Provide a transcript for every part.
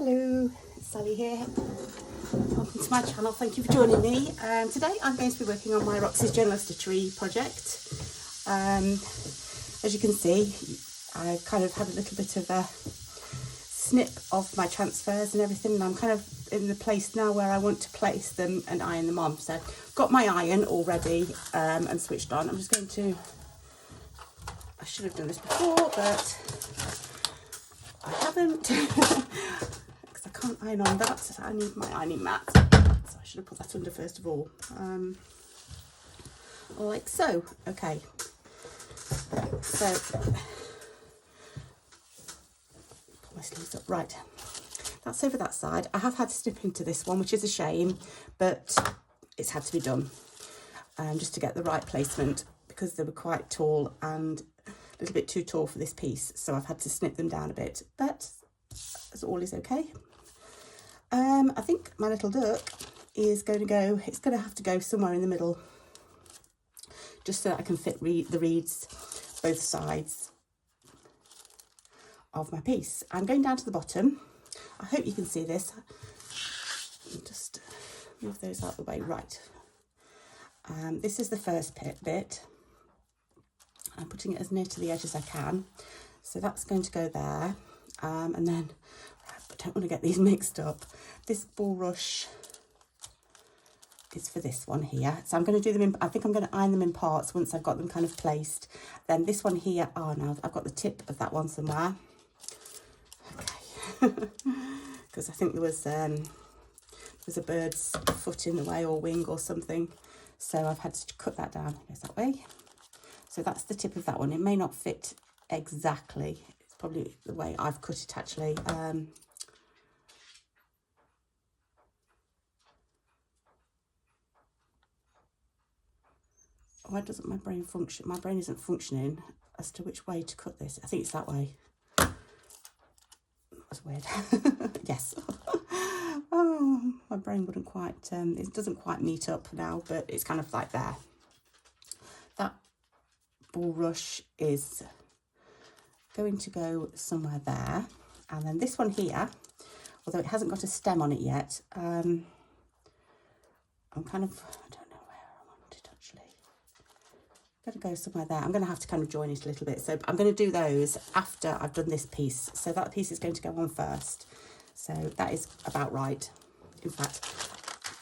Hello, it's Sally here. Welcome to my channel. Thank you for joining me. Today I'm going to be working on my Roxy's Journal Stitchery project. As you can see, I kind of had a little bit of a snip of my transfers and everything, and I'm kind of in the place now where I want to place them and iron them on. So I've got my iron already and switched on. I'm just going to, I should have done this before, but I haven't. Because I can't iron on that, so I need my ironing mat. So I should have put that under first of all. Like so. Okay. So pull my sleeves up. Right. That's over that side. I have had to snip into this one, which is a shame, but it's had to be done. Just to get the right placement, because they were quite tall and a little bit too tall for this piece, so I've had to snip them down a bit, but as all is okay. I think my little duck is going to go, it's going to have to go somewhere in the middle, just so that I can fit the reeds both sides of my piece. I'm going down to the bottom. I hope you can see this. Just move those out of the way. Right. This is the first bit. I'm putting it as near to the edge as I can. So that's going to go there. And then, I don't want to get these mixed up. This bulrush is for this one here. So I'm going to do them in, I think I'm going to iron them in parts once I've got them kind of placed. Then this one here, oh no, I've got the tip of that one somewhere. Okay. Because I think there was a bird's foot in the way or wing or something. So I've had to cut that down. It goes that way. So that's the tip of that one. It may not fit exactly. It's probably the way I've cut it actually. Why doesn't my brain function? My brain isn't functioning as to which way to cut this. I think it's that way. That's weird. Yes. Oh, my brain wouldn't quite, it doesn't quite meet up now, but it's kind of like there. That bulrush is going to go somewhere there. And then this one here, although it hasn't got a stem on it yet, I'm kind of, I don't know where I want it actually. Got to go somewhere there. I'm going to have to kind of join it a little bit. So I'm going to do those after I've done this piece. So that piece is going to go on first. So that is about right. In fact,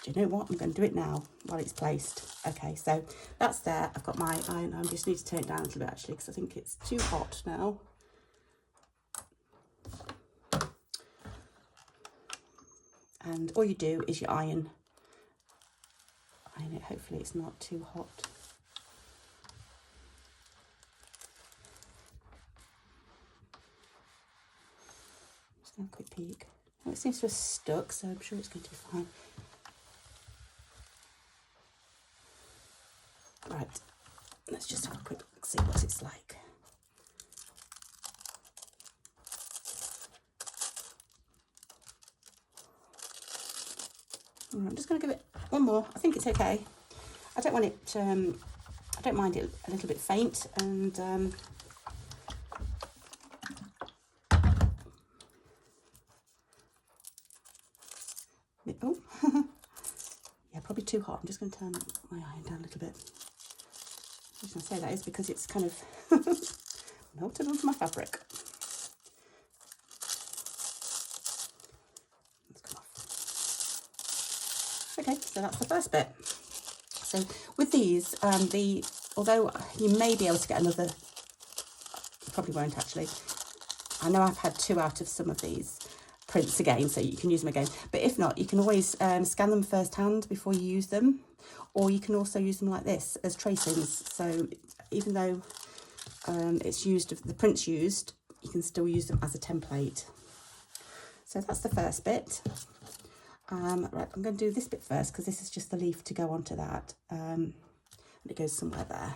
do you know what? I'm going to do it now while it's placed. Okay, so that's there. I've got my iron. I just need to turn it down a little bit actually, because I think it's too hot now. And all you do is you iron it. Hopefully it's not too hot. Just have a quick peek. Oh, it seems to have stuck, so I'm sure it's going to be fine. Right, let's just have a quick look, see what it's like. All right, I'm just going to give it one more. I think it's okay. I don't want it, I don't mind it a little bit faint, and oh, yeah, probably too hot. I'm just going to turn my iron down a little bit. The reason I say that is because it's kind of melted onto my fabric. Let's come off. Okay, so that's the first bit. So with these, although you may be able to get another, you probably won't actually. I know I've had 2 out of some of these prints again, so you can use them again. But if not, you can always scan them first hand before you use them, or you can also use them like this as tracings. So even though it's used, the print's used, you can still use them as a template. So that's the first bit. Right, I'm going to do this bit first because this is just the leaf to go onto that. And it goes somewhere there.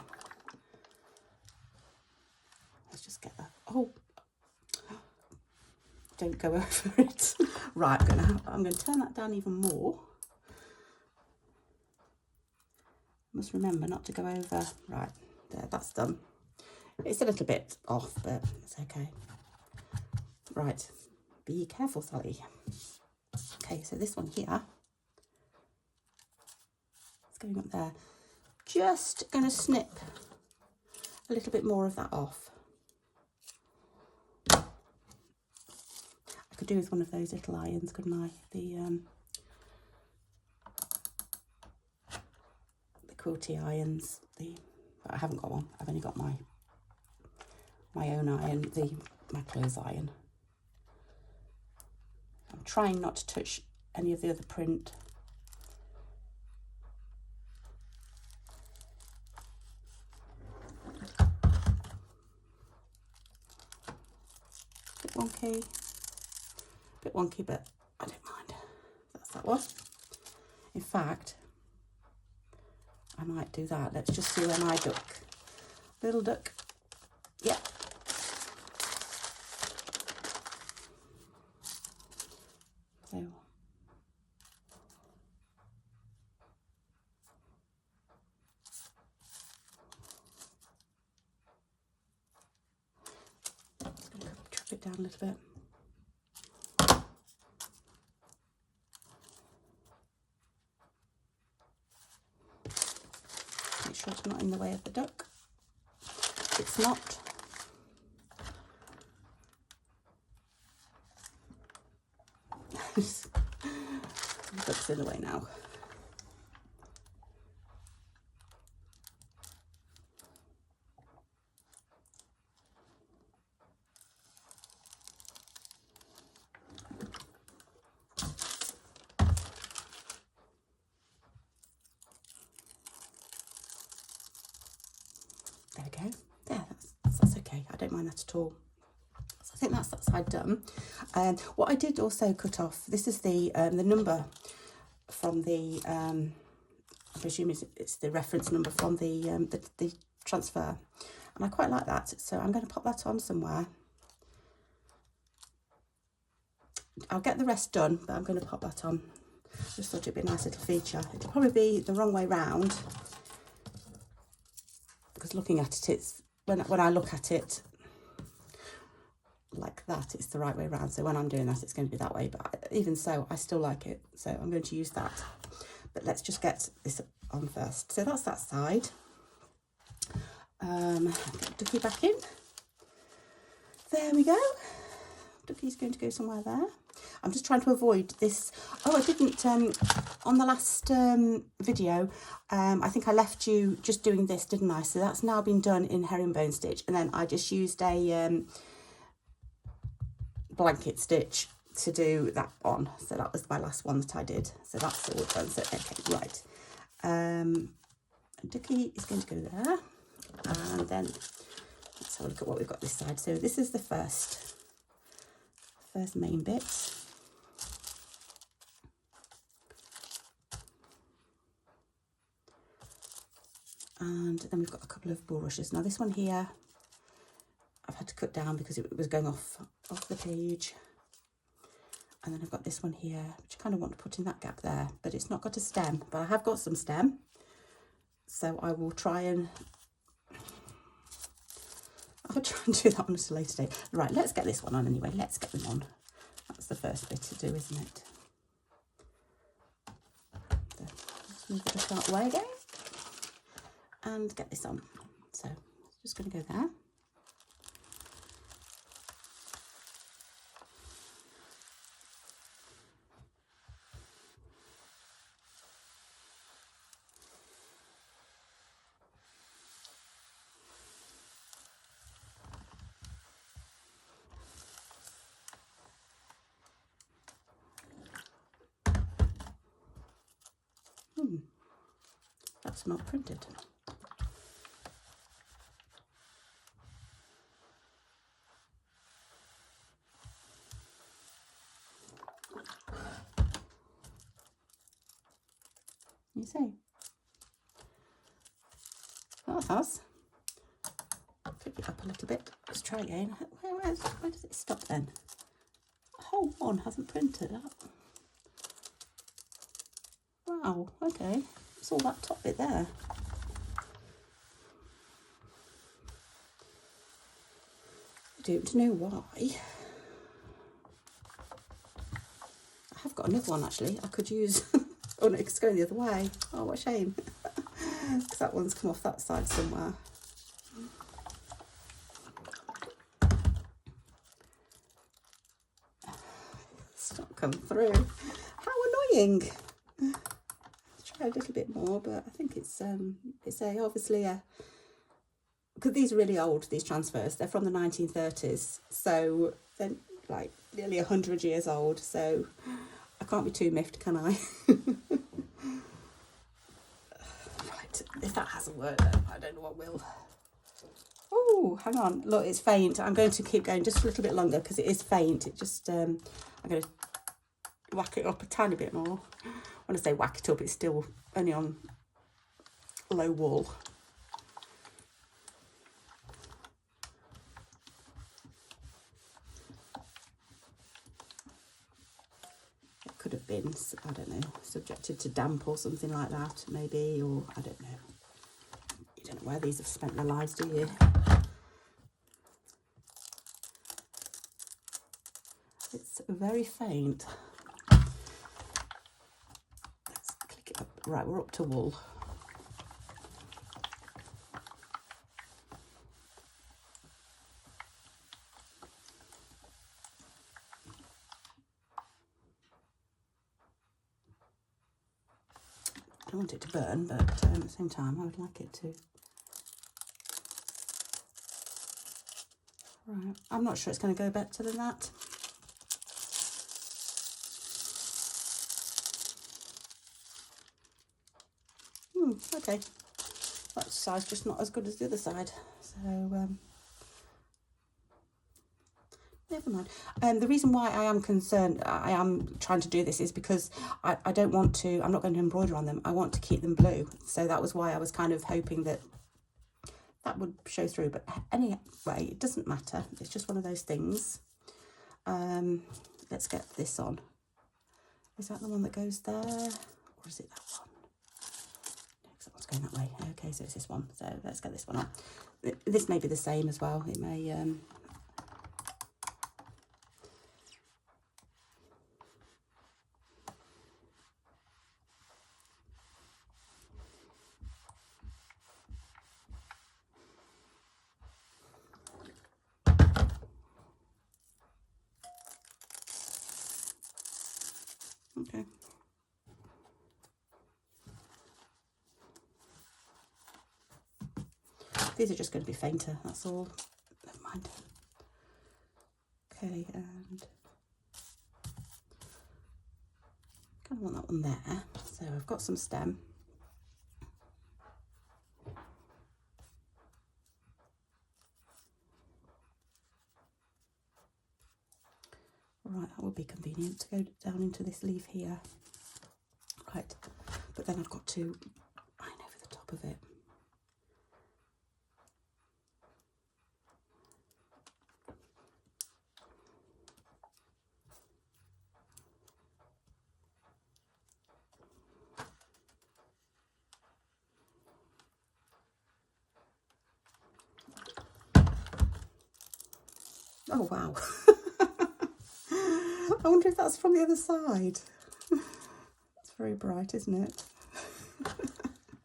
Let's just get that. Oh, don't go over it. Right, I'm going to turn that down even more. Must remember not to go over. Right, there, that's done. It's a little bit off, but it's okay. Right, Be careful, Sally. Okay, so this one here, it's going up there. Just going to snip a little bit more of that off. I could do with one of those little irons, couldn't I? The quilty irons. But I haven't got one. I've only got my own iron, my clothes iron. I'm trying not to touch any of the other print. Bit wonky, but I don't mind. That's that one. In fact, I might do that. Let's just see where my duck, little duck, yep. So, just going to drop it down a little bit. Make sure it's not in the way of the duck. It's not. The duck's in the way now. There we go. There, that's okay. I don't mind that at all. So I think that's that side done. What I did also cut off, this is the number from the, I presume it's the reference number from the transfer. And I quite like that. So I'm going to pop that on somewhere. I'll get the rest done, but I'm going to pop that on. Just thought it'd be a nice little feature. It'll probably be the wrong way round, because looking at it, it's when I look at it like that, it's the right way around. So when I'm doing that, it's going to be that way. But even so, I still like it. So I'm going to use that. But let's just get this on first. So that's that side. Get Ducky back in. There we go. Ducky's going to go somewhere there. I'm just trying to avoid this. Oh, I didn't, on the last video, I think I left you just doing this, didn't I? So that's now been done in herringbone stitch. And then I just used a blanket stitch to do that on. So that was my last one that I did. So that's all done. So, okay, right. Ducky is going to go there. And then let's have a look at what we've got this side. So this is the first main bit. And then we've got a couple of bulrushes. Now this one here, I've had to cut down because it was going off the page. And then I've got this one here, which I kind of want to put in that gap there, but it's not got a stem, but I have got some stem. So I will try and, I'll try and do that on a later date. Right, let's get this one on anyway. Let's get them on. That's the first bit to do, isn't it? Let's move it out of the way again and get this on. So just going to go there. That's not printed. You see? Oh, that has. Pick it up a little bit. Let's try again. Where does it stop then? The whole one hasn't printed up. Wow, okay. It's all that top bit there. I don't know why. got another one actually I could use. Oh no, it's going the other way. Oh, what a shame. Because that one's come off that side somewhere. It's not come through. How annoying. Try a little bit more, but I think it's obviously a, because these are really old, these transfers. They're from the 1930s, so they're like nearly 100 years old, so I can't be too miffed, can I? Right, if that hasn't worked, then I don't know what will. Oh, hang on, look, it's faint. I'm going to keep going just a little bit longer because it is faint. It just, I'm going to whack it up a tiny bit more. When I say whack it up, it's still only on low wall. It could have been, I don't know, subjected to damp or something like that, maybe, or I don't know. You don't know where these have spent their lives, do you? It's very faint. Let's click it up. Right, we're up to wool. I don't want it to burn, but at the same time, I would like it to. Right, I'm not sure it's going to go better than that. Okay. That side's just not as good as the other side. So, never mind. The reason why I am concerned, I am trying to do this, is because I don't want to, I'm not going to embroider on them. I want to keep them blue. So that was why I was kind of hoping that that would show through. But anyway, it doesn't matter. It's just one of those things. Let's get this on. Is that the one that goes there? Or is it that one? No, because that one's going that way. Okay, so it's this one. So let's get this one on. This may be the same as well. It may... Okay. These are just going to be fainter, that's all. Never mind. Okay, and kind of want that one there. So I've got some stem. Right, that would be convenient to go down into this leaf here. Right, but then I've got to line over the top of it. Oh, wow. I wonder if that's from the other side. It's very bright, isn't it?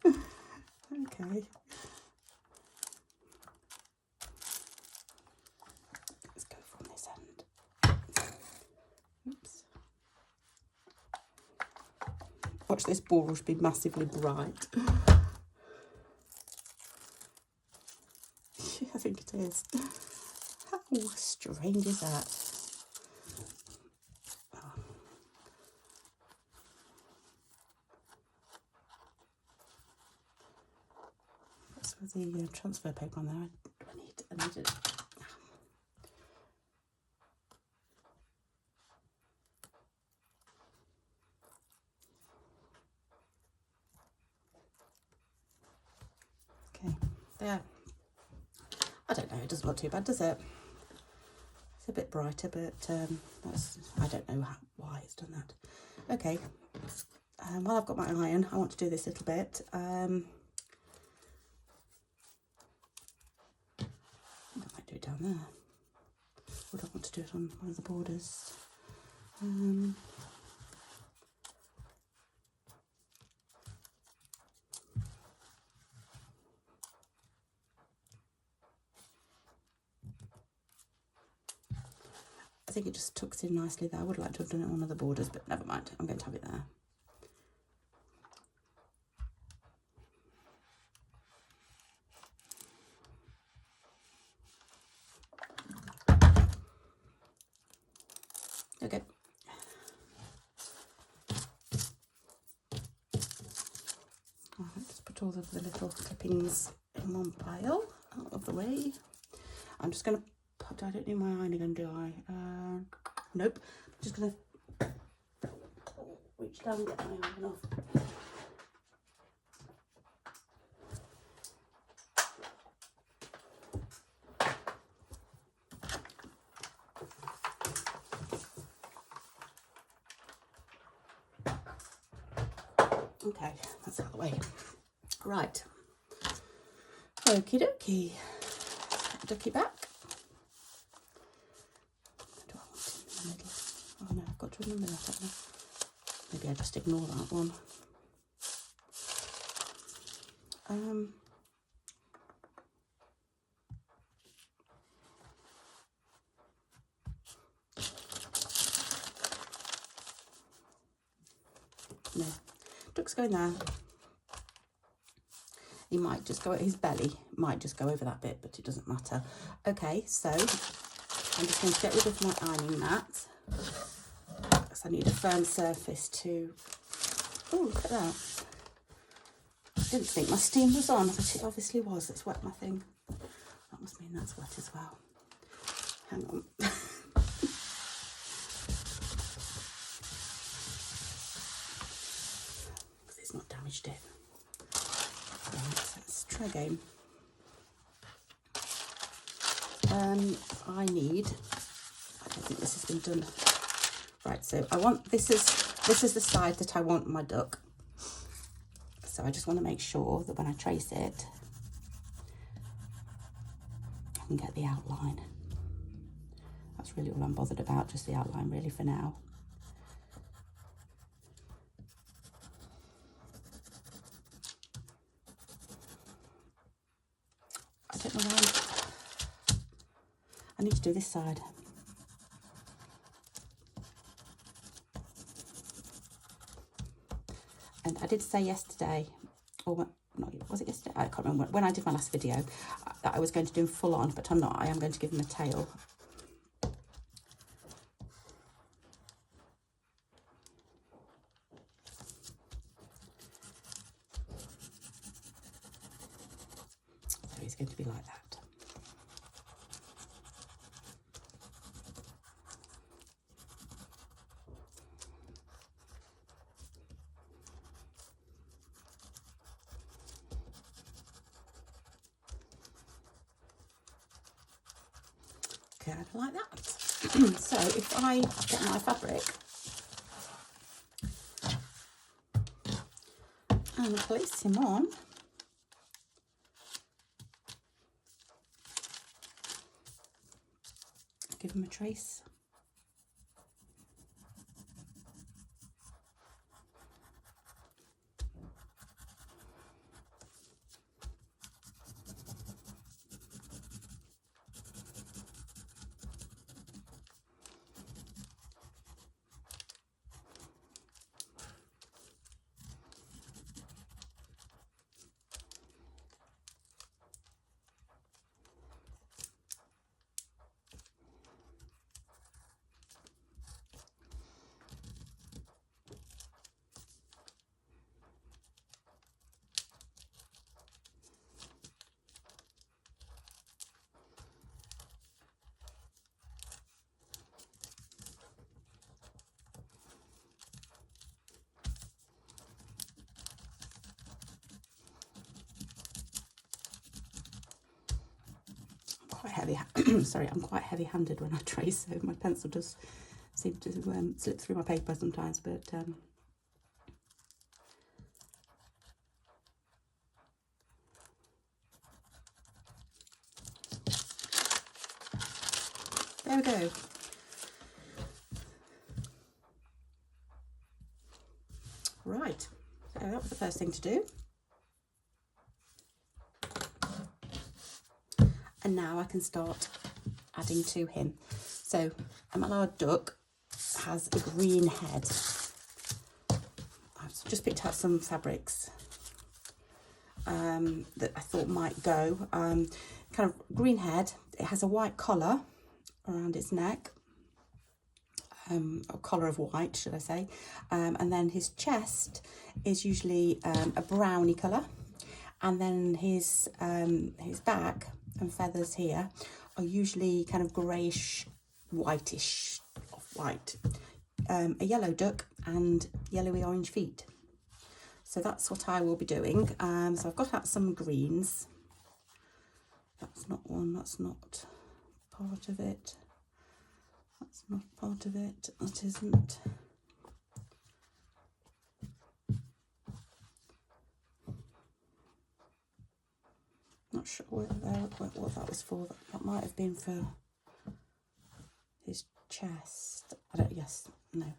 Okay. Let's go from this end. Oops. Watch this bulrush be massively bright. Yeah, I think it is. How strange is that? With the transfer paper on there, I need it. Okay, there. I don't know, it doesn't look too bad, does it? It's a bit brighter, but I don't know why it's done that. Okay, while I've got my iron, I want to do this little bit. I might do it down there. Or do I want to do it on one of the borders? I think it just tucks in nicely there. I would like to have done it on one of the borders, but never mind. I'm going to have it there. Okay. Alright, just put all of the little clippings in one pile out of the way. I'm just going to put, I don't need my iron again, do I? Nope. I'm just going to reach down and get my iron off. Okay, that's out of the way. Right. Okie dokie. Ducky back. Do I want it in the middle? Oh no, I've got to remember that, haven't I? Maybe I just ignore that one. No, duck's going there. He might just go at his belly, might just go over that bit, but it doesn't matter. Okay, so I'm just going to get rid of my ironing mat because I need a firm surface to. Oh, look at that. I didn't think my steam was on, but it obviously was. It's wet, my thing. That must mean that's wet as well. Hang on. Because it's not damaged it. Right, let's try again. I don't think this has been done. Right, so I want, this is the side that I want my duck. So I just want to make sure that when I trace it, I can get the outline. That's really all I'm bothered about, just the outline really for now. I don't know why. I need to do this side. And I did say yesterday, or not, was it yesterday? I can't remember. When I did my last video, that I was going to do him full on, but I'm not. I am going to give him a tail. So he's going to be like that. Kind of like that. So if I get my fabric and place him on, give him a trace. Quite heavy. Sorry, I'm quite heavy-handed when I trace, so my pencil does seem to slip through my paper sometimes. But there we go. Right, so that was the first thing to do. And now I can start adding to him. So a mallard duck has a green head. I've just picked out some fabrics that I thought might go. Kind of green head. It has a white collar around its neck. A collar of white, should I say. And then his chest is usually a browny colour. And then his back and feathers here are usually kind of greyish, whitish, off-white. A yellow duck and yellowy orange feet. So that's what I will be doing. So I've got out some greens. That's not one, that's not part of it. That's not part of it, that isn't. Not sure what that was for. That might have been for his chest. I don't, yes, no.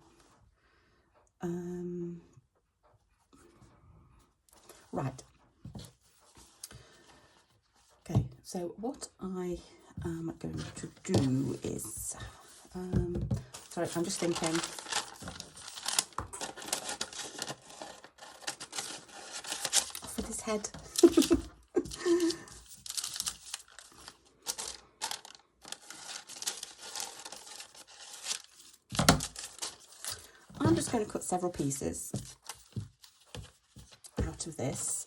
Right. Okay, so what I am going to do is, sorry, I'm just thinking. Off with his head. I'm just going to cut several pieces out of this.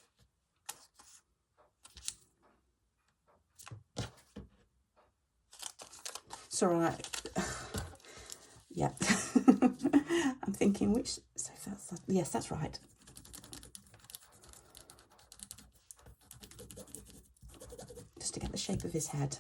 It's all right. Yeah. I'm thinking which, so that's, yes, that's right. Just to get the shape of his head.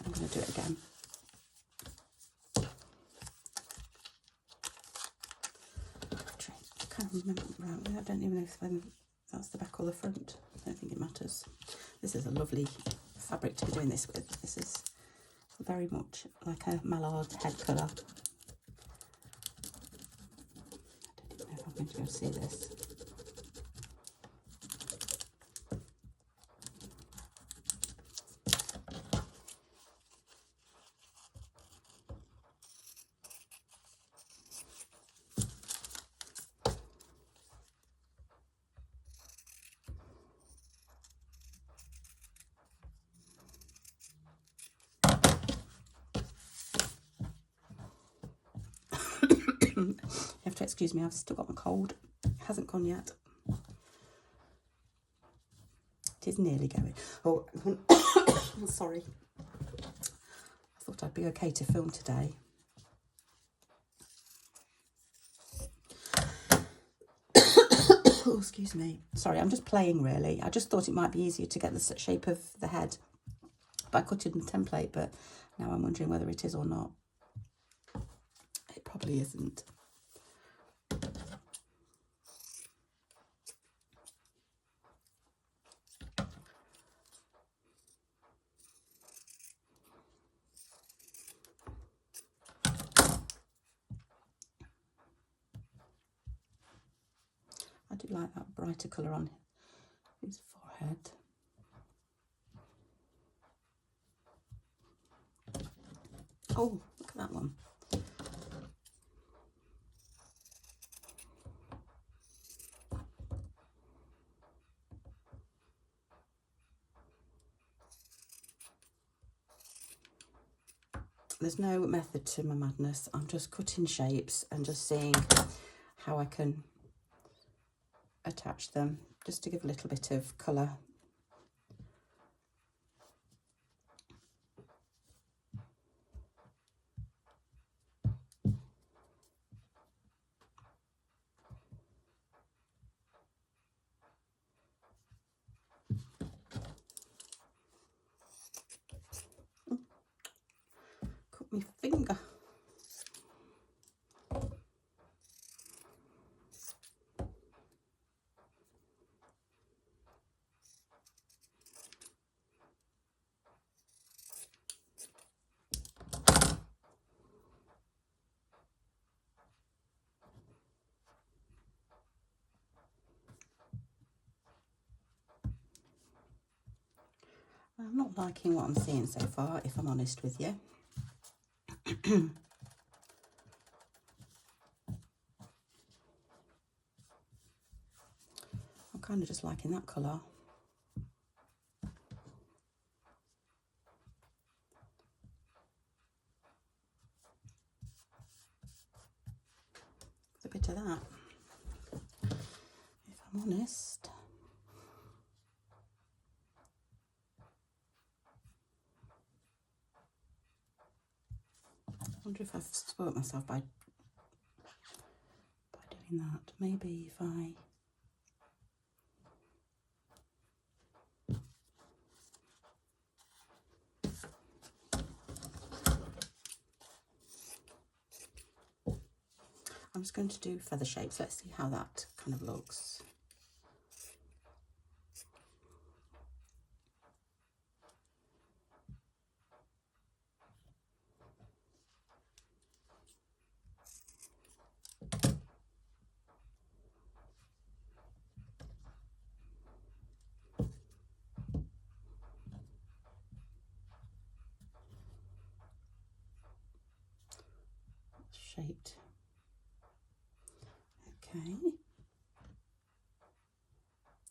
I'm going to do it again. I can't remember. Right, I don't even know if that's the back or the front. I don't think it matters. This is a lovely fabric to be doing this with. This is very much like a mallard head colour. I don't even know if I'm going to be able to see this. You have to excuse me, I've still got my cold. It hasn't gone yet. It is nearly going. Oh, I'm sorry. I thought I'd be okay to film today. Oh, excuse me. Sorry, I'm just playing really. I just thought it might be easier to get the shape of the head by cutting the template, but now I'm wondering whether it is or not. It probably isn't. I do like that brighter colour on his forehead. Oh, look at that one. There's no method to my madness. I'm just cutting shapes and just seeing how I can attach them, just to give a little bit of colour. Cut my finger. I'm not liking what I'm seeing so far, if I'm honest with you. I'm kind of just liking that colour. There's a bit of that, if I'm honest. I wonder if I've spoilt myself by doing that. Maybe if I... I'm just going to do feather shapes. Let's see how that kind of looks. Shaped. Okay.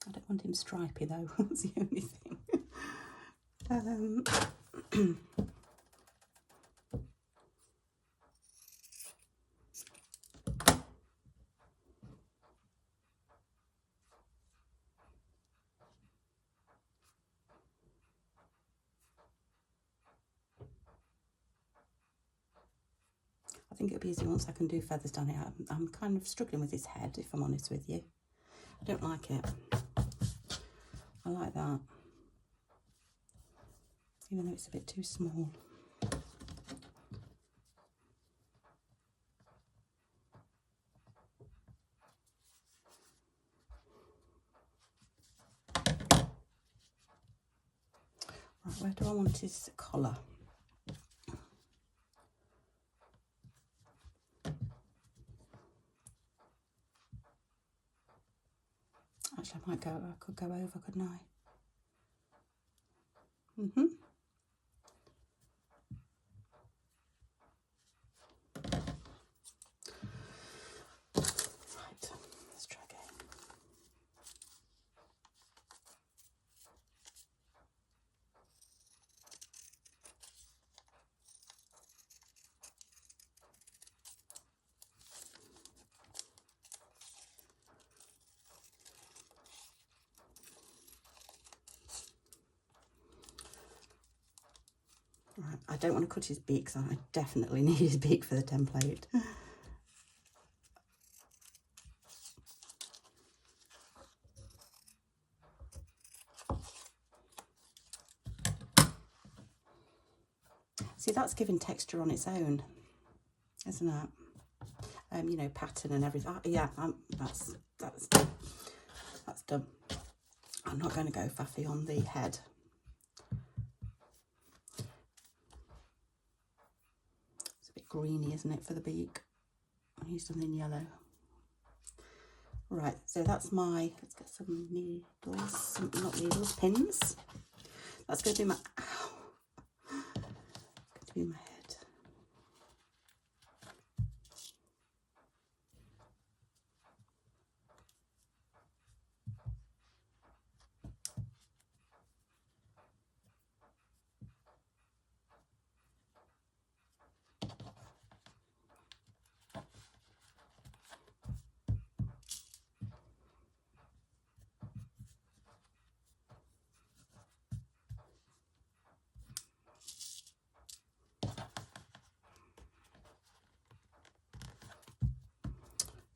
I don't want him stripy though, that's the only thing. I think it'll be easy once I can do feathers down here. I'm kind of struggling with his head, if I'm honest with you. I don't like it. I like that, even though it's a bit too small. Right, where do I want his collar? Actually, I could go over, couldn't I? Right, let's try again. Right, I don't want to cut his beak, so I definitely need his beak for the template. See, that's giving texture on its own, isn't it? You know, pattern and everything. Yeah, that's done. I'm not going to go faffy on the head. It's a bit greeny, isn't it, for the beak? I used something yellow. Right, so that's my, let's get some needles, not needles, pins. That's going to be my, ow, going to be my head.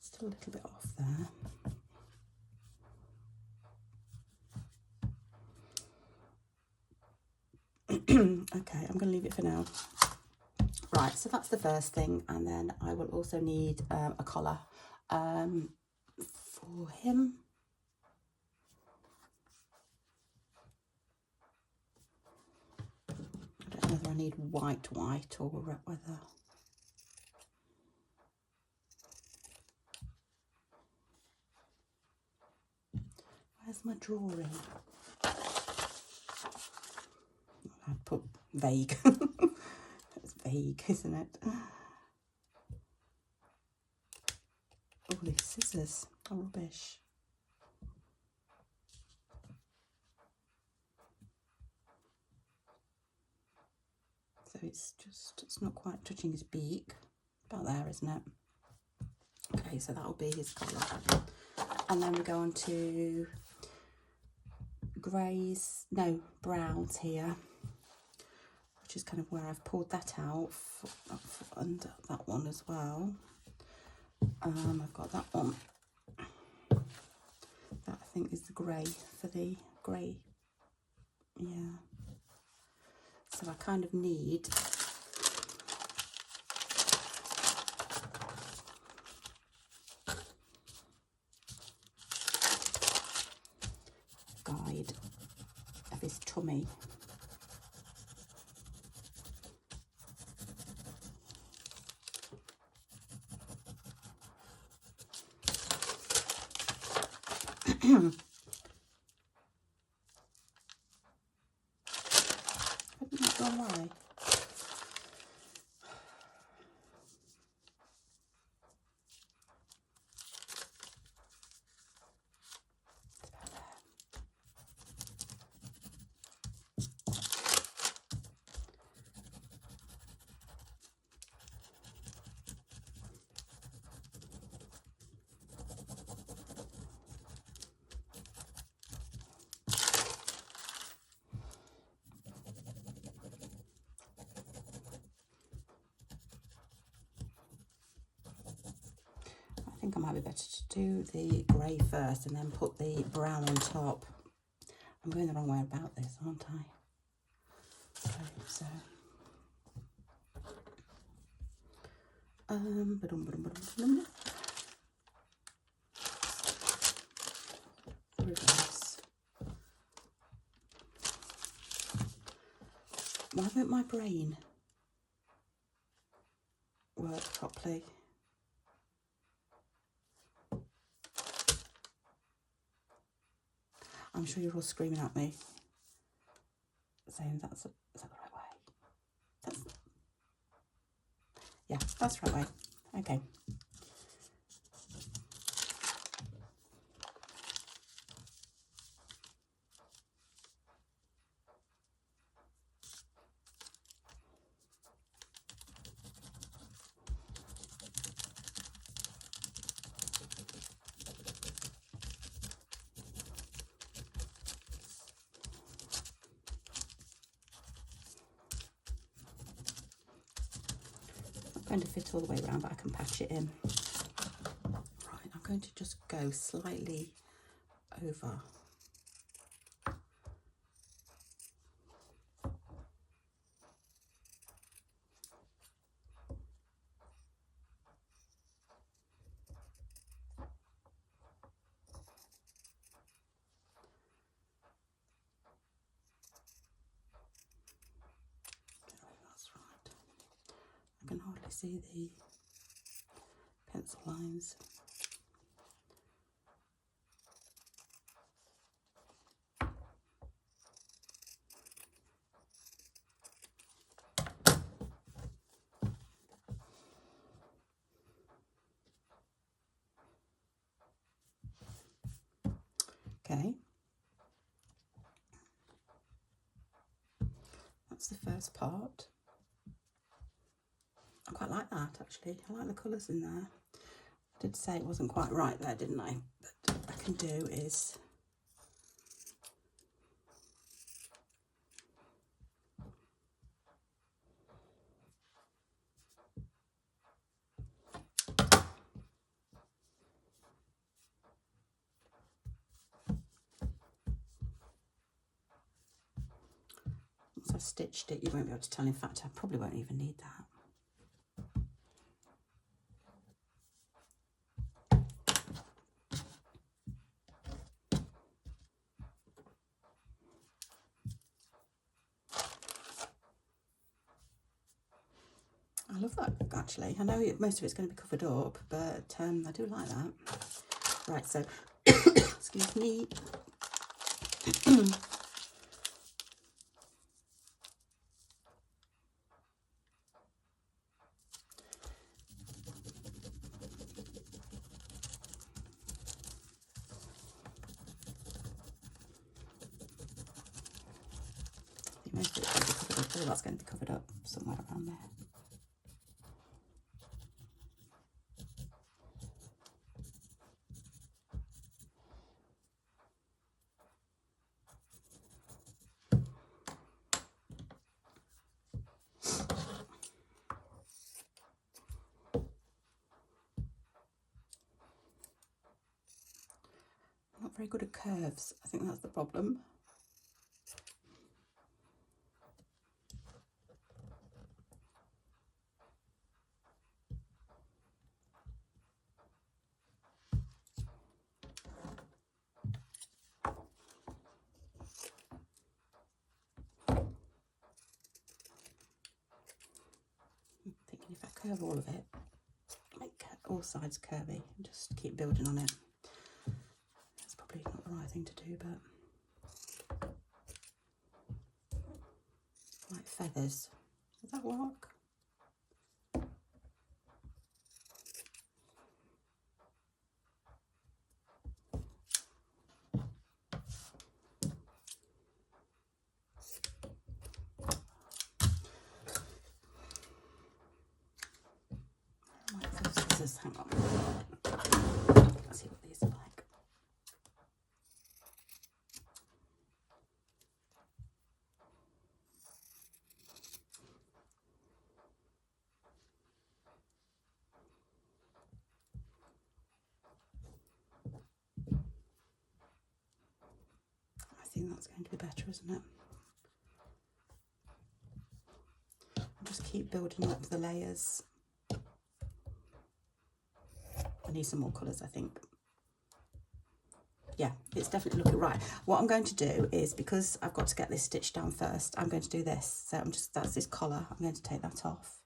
Still a little bit off there. Okay, I'm going to leave it for now. Right, so that's the first thing, and then I will also need a collar for him. I don't know whether I need white or whether... Where's my drawing? vague. It's vague, isn't it? Oh, these scissors are rubbish. So it's not quite touching his beak. About there, isn't it? Okay, so that'll be his colour. And then we go on to browns here, which is kind of where I've pulled that out under that one as well. I've got that one. That I think is the grey for the grey. Yeah. So I kind of need guide of his tummy. Hadn't that gone away? I think I might be better to do the grey first and then put the brown on top. I'm going the wrong way about this, aren't I? Okay, so reverse. Why won't my brain work properly? I'm sure you're all screaming at me, saying is that the right way? Yeah, that's the right way. Okay. Going to fit all the way around, but I can patch it in. Right, I'm going to just go slightly over. That's right. I can hardly see the pencil lines. Okay, that's the first part. I quite like that actually. I like the colours in there. I did say it wasn't quite right there, didn't I? But what I can do is once I've stitched it, you won't be able to tell. In fact, I probably won't even need that. I love that actually. I know most of it's going to be covered up, but I do like that. Right, so excuse me. Most of it's going to be covered up. All that's going to be covered up somewhere around there. Not very good at curves. I think that's the problem. If I curve all of it, make all sides curvy, and just keep building on it. That's probably not the right thing to do, but like feathers. Does that work? Hang on. Let's see what these are like. I think that's going to be better, isn't it? I'll just keep building up the layers. I need some more colours, I think. Yeah, it's definitely looking right. What I'm going to do is, because I've got to get this stitched down first, I'm going to do this. So that's this collar. I'm going to take that off.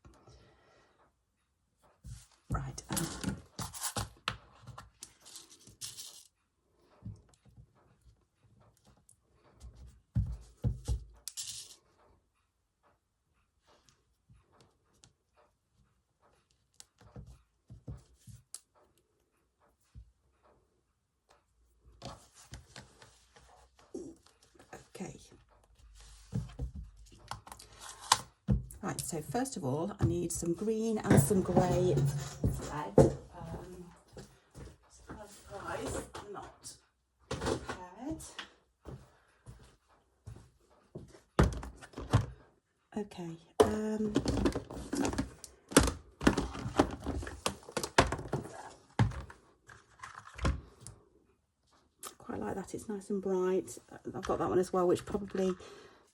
Right. Okay. Right, so first of all, I need some green and some grey thread. Surprise, I'm not prepared. Okay. Quite like that. It's nice and bright. I've got that one as well, which probably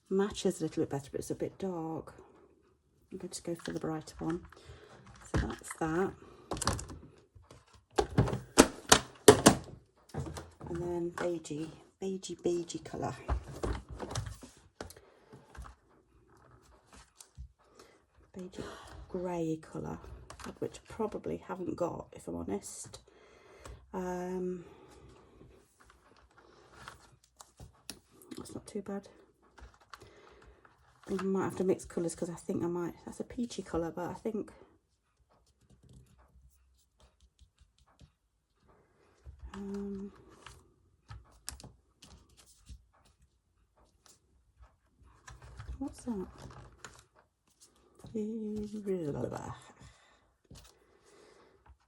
matches a little bit better, but it's a bit dark. I'm going to go for the brighter one. So that's that. And then beigey colour. Beigey grey colour, which I probably haven't got, if I'm honest. That's not too bad. I think I might have to mix colours because I think I might. That's a peachy colour, but I think what's that?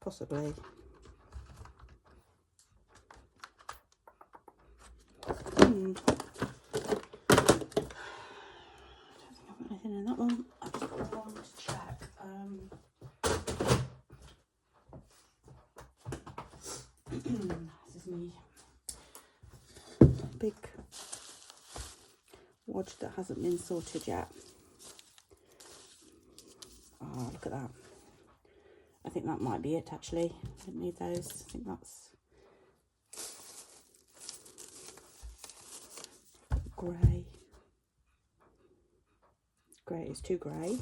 Possibly. Anything in that one. I've just got one to check. This is me big wad that hasn't been sorted yet. Oh, look at that. I think that might be it actually. I didn't need those. I think that's grey. Grey is too grey.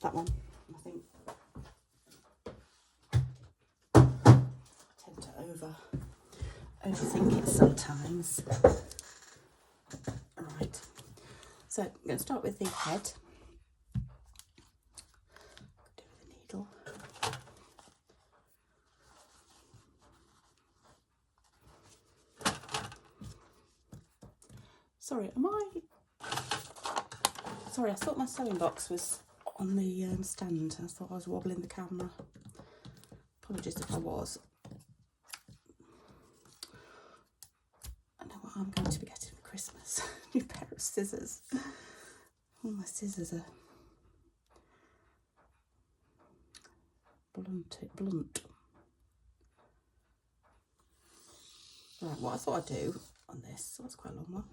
That one, I think. I tend to overthink it sometimes. Right. So I'm going to start with the head. Do with a needle. Sorry, sorry, I thought my sewing box was on the stand. I thought I was wobbling the camera. Apologies if I was. I know what I'm going to be getting for Christmas. A new pair of scissors. All my scissors are blunt. Right, what I thought I'd do on this, so that's quite a long one.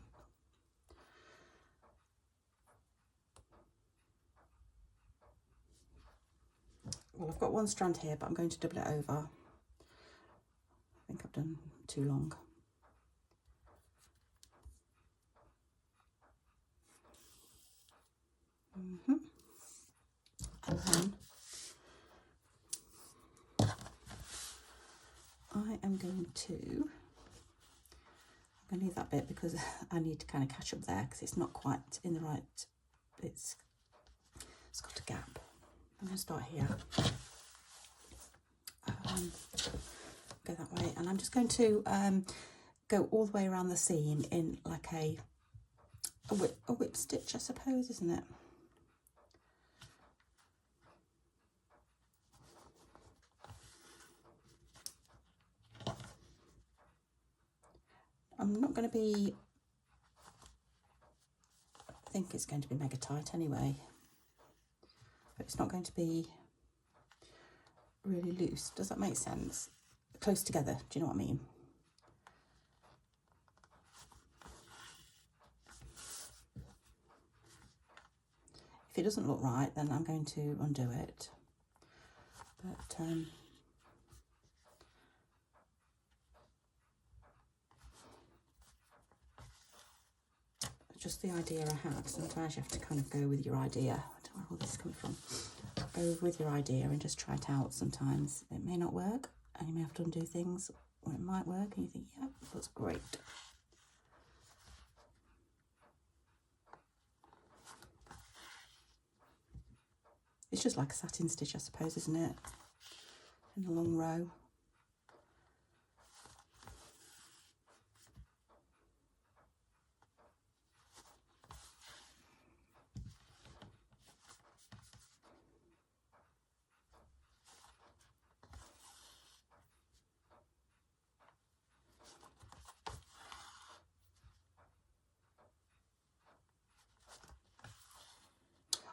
Well, I've got one strand here, but I'm going to double it over. I think I've done too long. And then I am going to leave that bit because I need to kind of catch up there because it's not quite in the right, it's got a gap. I'm going to start here, go that way, and I'm just going to go all the way around the seam in like a whip stitch, I suppose, isn't it? I'm not going to be, I think it's going to be mega tight anyway, but it's not going to be really loose. Does that make sense? Close together, do you know what I mean? If it doesn't look right, then I'm going to undo it. But just the idea I have. Sometimes you have to kind of go with your idea. I don't know where all this is coming from. Go with your idea and just try it out. Sometimes it may not work and you may have to undo things, or it might work and you think, yeah, that's great. It's just like a satin stitch, I suppose, isn't it? In the long row.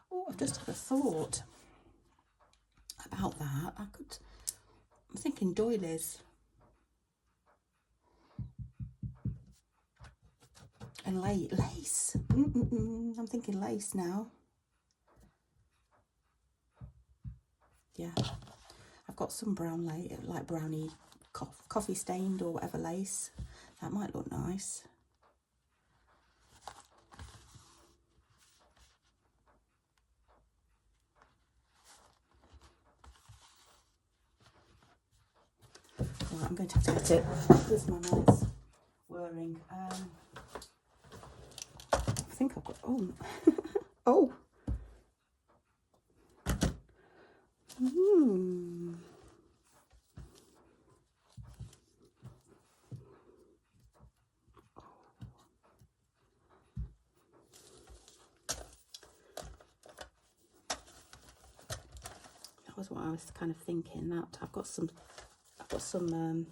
Oh, I've just had a thought about that. I'm thinking doilies and lace. I'm thinking lace now. Yeah, I've got some brown lace, like brownie coffee stained or whatever lace. That might look nice. Right, I'm going to have to get it. There's my mind's whirring. I think I've got, oh, oh. That was what I was kind of thinking. That I've got some oh,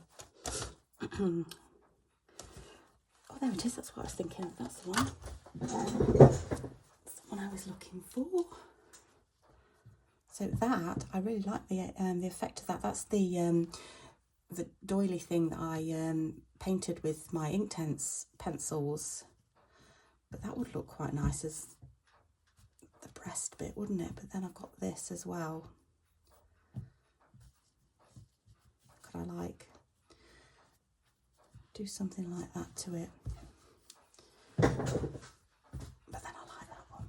there it is. That's what I was thinking. That's the one. That's the one I was looking for. So that, I really like the effect of that. That's the doily thing that I painted with my Inktense pencils. But that would look quite nice as the breast bit, wouldn't it? But then I've got this as well. Could I like do something like that to it? But then I like that one.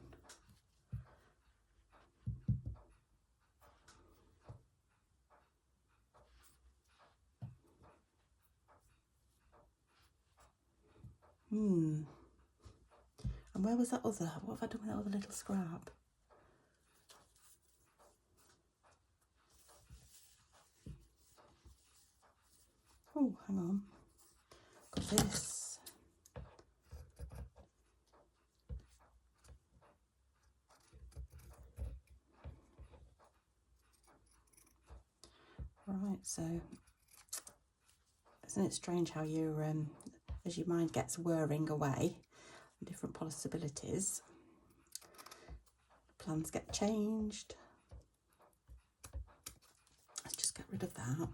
And where was that other? What have I done with that other little scrap? Oh, hang on. Got this. So isn't it strange how you as your mind gets whirring away on different possibilities, plans get changed. Let's just get rid of that.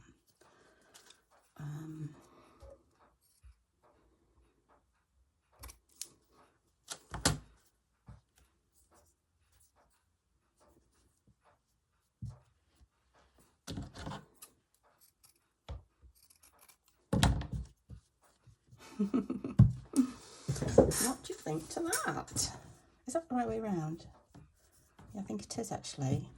What do you think to that? Is that the right way around? Yeah, I think it is actually.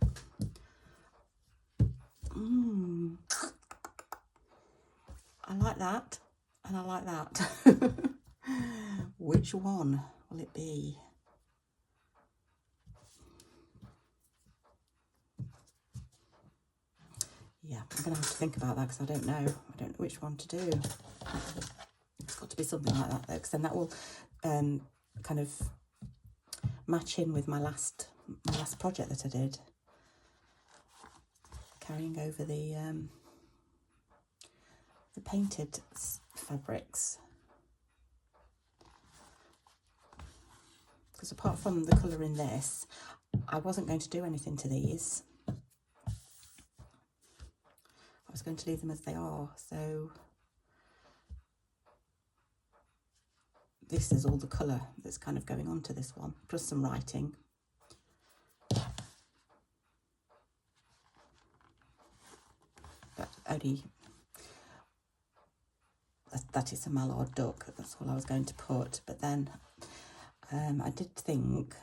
I like that, and I like that. Which one will it be? Yeah, I'm going to have to think about that because I don't know. I don't know which one to do. It's got to be something like that though, because then that will kind of match in with my last project that I did. Carrying over the painted fabrics. Because apart from the colour in this, I wasn't going to do anything to these. I was going to leave them as they are, so this is all the colour that's kind of going on to this one, plus some writing. But only, that is a mallard duck, that's all I was going to put. But then I did think,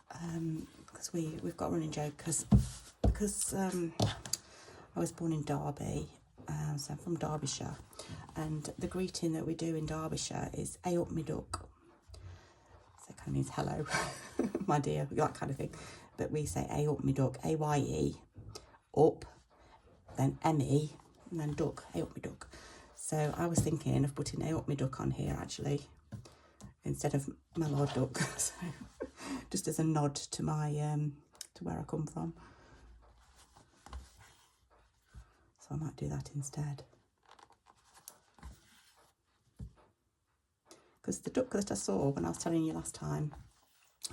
because we've got a running joke, because I was born in Derby, so I'm from Derbyshire, and the greeting that we do in Derbyshire is "Ay up me duck." So it kind of means hello, my dear, that kind of thing. But we say "Ay up me duck," A-Y-E, up, then M-E, and then duck, "Ay up me duck." So I was thinking of putting "Ay up me duck" on here actually, instead of mallard duck. So just as a nod to my to where I come from. So I might do that instead. Because the duck that I saw when I was telling you last time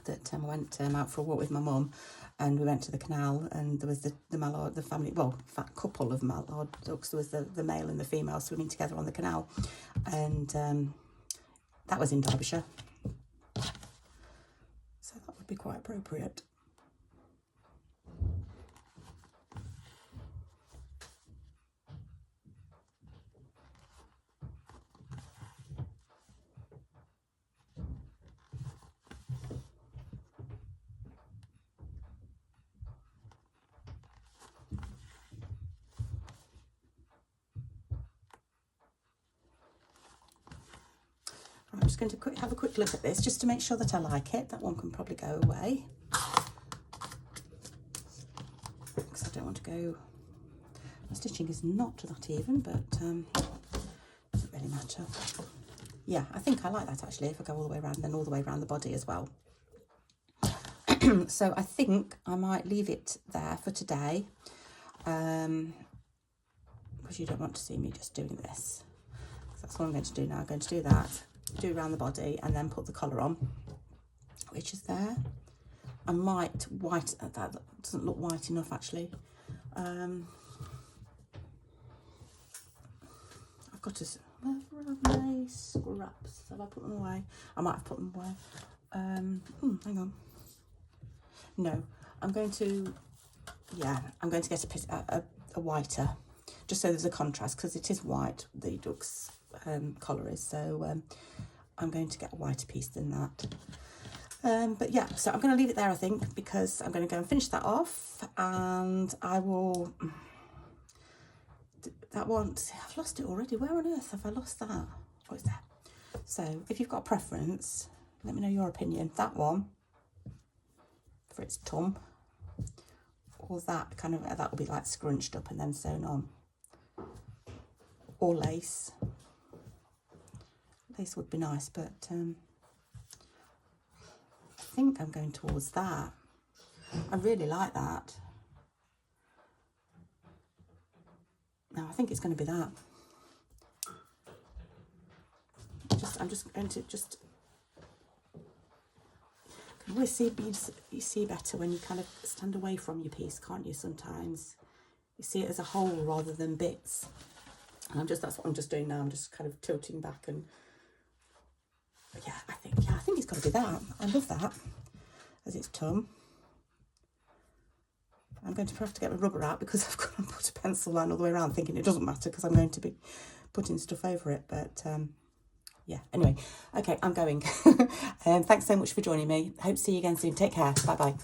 that I went out for a walk with my mum, and we went to the canal, and there was the mallard, the family, well, in fact, couple of mallard ducks. There was the male and the female swimming together on the canal, and that was in Derbyshire. So that would be quite appropriate. I'm just going to have a quick look at this just to make sure that I like it. That one can probably go away, because I don't want to go, my stitching is not that even, but doesn't really matter. Yeah, I think I like that actually, if I go all the way around, then all the way around the body as well. So I think I might leave it there for today, because you don't want to see me just doing this. So that's what I'm going to do now. I'm going to do that, do around the body, and then put the collar on, which is there. I might white, that doesn't look white enough actually. I've got to, where are my scraps? Have I put them away? I might have put them away. Hang on. No, I'm going to, yeah, I'm going to get a whiter, just so there's a contrast, because it is white, the duck's collar is, so I'm going to get a whiter piece than that. But yeah, so I'm going to leave it there, I think, because I'm going to go and finish that off, and I will, that one, I've lost it already. Where on earth have I lost that? Oh, it's there. So if you've got a preference, let me know your opinion. That one, for its tum, or that kind of, that will be like scrunched up and then sewn on, or lace. Lace would be nice, but I think I'm going towards that. I really like that. think it's going to be that. I'm just going to just... You can always see, you see better when you kind of stand away from your piece, can't you, sometimes? You see it as a whole rather than bits. And that's what I'm just doing now. I'm just kind of tilting back and... But yeah, I think it's got to be that. I love that as its tongue. I'm going to have to get my rubber out because I've got to put a pencil line all the way around, thinking it doesn't matter because I'm going to be putting stuff over it. But yeah, anyway, okay, I'm going. Thanks so much for joining me. Hope to see you again soon. Take care. Bye-bye.